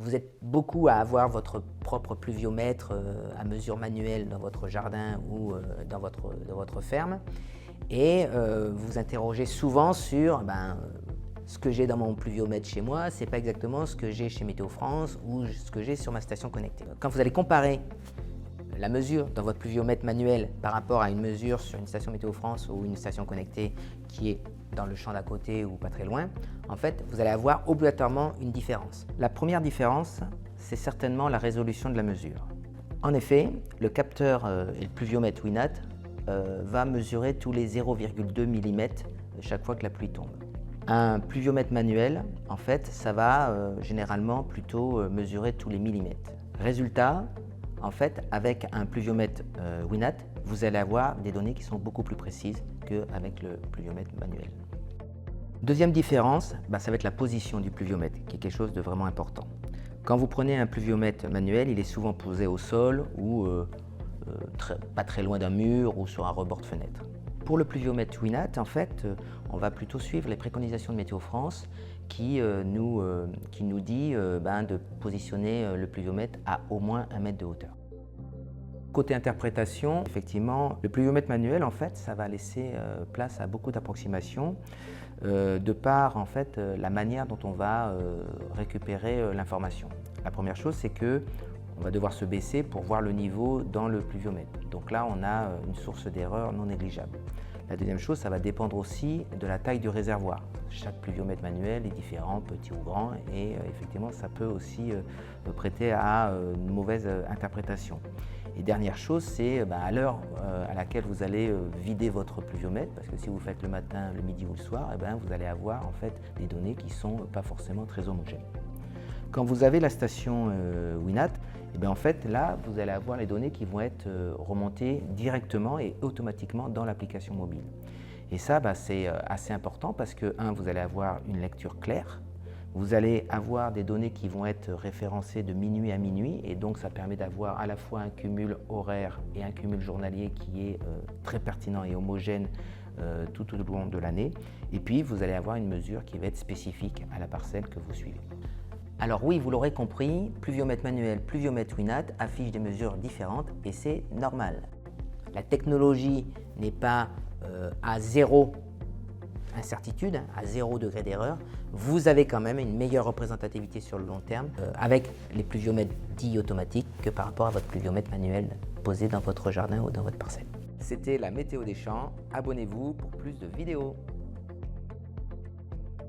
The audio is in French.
vous êtes beaucoup à avoir votre propre pluviomètre à mesure manuelle dans votre jardin ou dans votre ferme et vous interrogez souvent sur ce que j'ai dans mon pluviomètre chez moi, c'est pas exactement ce que j'ai chez Météo France ou ce que j'ai sur ma station connectée. Quand vous allez comparer la mesure dans votre pluviomètre manuel par rapport à une mesure sur une station Météo France ou une station connectée qui est dans le champ d'à côté ou pas très loin, en fait, vous allez avoir obligatoirement une différence. La première différence, c'est certainement la résolution de la mesure. En effet, le capteur et le pluviomètre Winat va mesurer tous les 0,2 mm chaque fois que la pluie tombe. Un pluviomètre manuel, en fait, ça va généralement plutôt mesurer tous les millimètres. Résultat, en fait, avec un pluviomètre Winat, vous allez avoir des données qui sont beaucoup plus précises qu'avec le pluviomètre manuel. Deuxième différence, ça va être la position du pluviomètre, qui est quelque chose de vraiment important. Quand vous prenez un pluviomètre manuel, il est souvent posé au sol ou pas très loin d'un mur ou sur un rebord de fenêtre. Pour le pluviomètre Winat, en fait, on va plutôt suivre les préconisations de Météo France qui nous dit de positionner le pluviomètre à au moins 1 mètre de hauteur. Côté interprétation, effectivement, le pluviomètre manuel, en fait, ça va laisser place à beaucoup d'approximations de par en fait, la manière dont on va récupérer l'information. La première chose, c'est qu'on va devoir se baisser pour voir le niveau dans le pluviomètre. Donc là, on a une source d'erreur non négligeable. La deuxième chose, ça va dépendre aussi de la taille du réservoir. Chaque pluviomètre manuel est différent, petit ou grand, et effectivement, ça peut aussi prêter à une mauvaise interprétation. Et dernière chose, c'est à l'heure à laquelle vous allez vider votre pluviomètre, parce que si vous le faites le matin, le midi ou le soir, vous allez avoir en fait des données qui ne sont pas forcément très homogènes. Quand vous avez la station Winat, en fait là, vous allez avoir les données qui vont être remontées directement et automatiquement dans l'application mobile. Et ça, c'est assez important parce que, vous allez avoir une lecture claire. Vous allez avoir des données qui vont être référencées de minuit à minuit et donc ça permet d'avoir à la fois un cumul horaire et un cumul journalier qui est très pertinent et homogène tout au long de l'année. Et puis vous allez avoir une mesure qui va être spécifique à la parcelle que vous suivez. Alors oui, vous l'aurez compris, pluviomètre manuel, pluviomètre Winat affichent des mesures différentes et c'est normal. La technologie n'est pas à zéro incertitude, à 0 degré d'erreur, vous avez quand même une meilleure représentativité sur le long terme avec les pluviomètres dits automatiques que par rapport à votre pluviomètre manuel posé dans votre jardin ou dans votre parcelle. C'était la météo des champs. Abonnez-vous pour plus de vidéos.